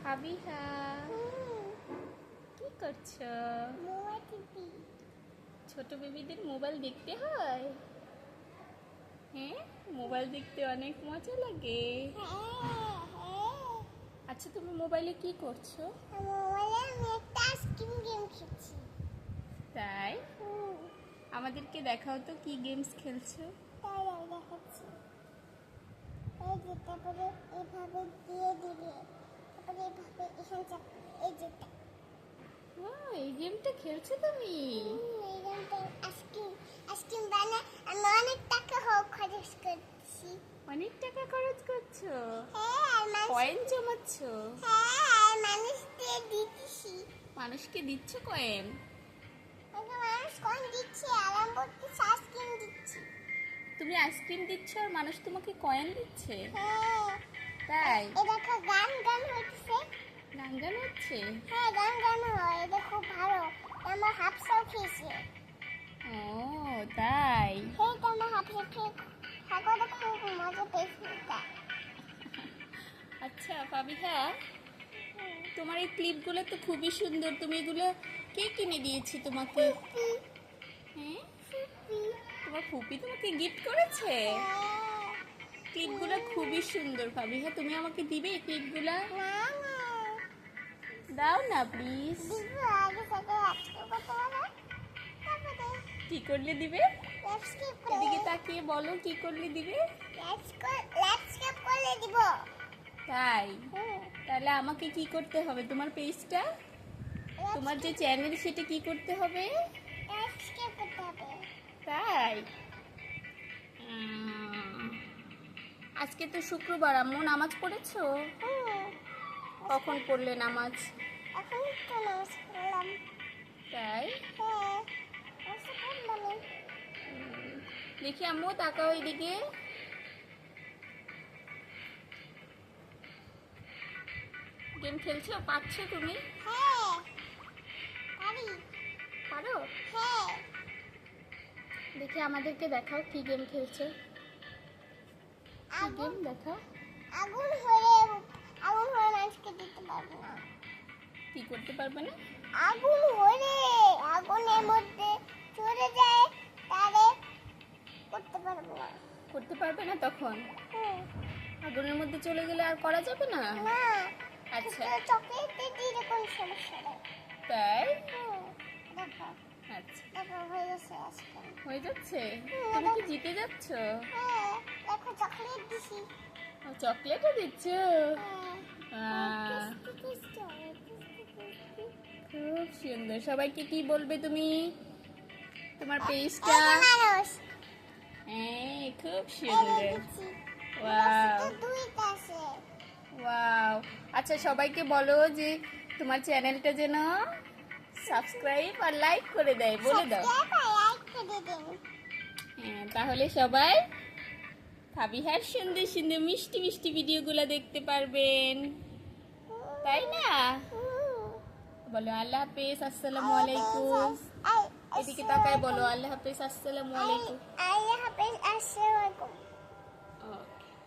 ফাবিহা কি করছো? ছোট বেবিদের মোবাইল দেখতে হয়? হ্যাঁ, মোবাইল দেখতে অনেক মজা লাগে। আচ্ছা, তুমি মোবাইলে কি করছো? তাই? আমাদেরকে দেখাও তো কি গেমস খেলছো। এই গেমটা খেলছো তুমি? অনেক টাকা খরচ করছো? কয়েন জমাচ্ছো? মানুষকে দিচ্ছ কয়েন? তুমি আইসক্রিম দিচ্ছ আর মানুষ তোমাকে কয়েন দিচ্ছে? তাই? গান গান হচ্ছে। ও তাই? আচ্ছা ফাবিহা, তোমার এই ক্লিপগুলো তো খুবই সুন্দর। তুমি এগুলো কে কিনে দিয়েছি তোমাকে? হ্যাঁ, তোমার ফুপি তোমাকে গিফট করেছে? ক্লিপগুলো খুবই সুন্দর ফাবিহা, তুমি আমাকে দিবে এই ক্লিপগুলো? দাও না প্লিজ। কি করলে দিবে? এদিকে তাকিয়ে বলো কি করলে দিবে। তাই? তাহলে আমাকে কি করতে হবে? তোমার পেজটা, তোমার যে চ্যানেল, সেটা কি করতে হবে? তাই? আজকে তো শুক্রবার, আম্মু নামাজ পড়েছো? কখন পড়লে নামাজ? তাই? দেখি আম্মু, তাকাও এদিকে। গেম খেলছো? পারছো তুমি? পারো? দেখি আমাদেরকে দেখাও কি গেম খেলছো। কি গেম দেখাও। কি করতে পারবে না? আগুনের মধ্যে চলে যায়, তাহলে করতে পারবে না তখন? আগুনের মধ্যে চলে গেলে আর করা যাবে না? আচ্ছা, তাই? আচ্ছা, হয়ে যাচ্ছে। তুমি কি জিতে যাচ্ছ? চকলেটও দিচ্ছ? খুব সুন্দর। সবাইকে কি বলবে তুমি? তোমার পেজটা? হ্যাঁ, খুব সুন্দর। Wow wow. আচ্ছা, সবাইকে বলো যে তোমার চ্যানেলটা যেন সাবস্ক্রাইব আর লাইক করে দেয়, বলে দাও। হ্যাঁ, তাহলে সবাই ফাবিহার সুন্দর সুন্দর মিষ্টি মিষ্টি ভিডিওগুলো দেখতে পারবেন, তাই না? বলো আল্লাহ হাফেজ, আসসালামু আলাইকুম। এদিকে তাকায় বলো আল্লাহ হাফেজ, আসসালামু আলাইকুম।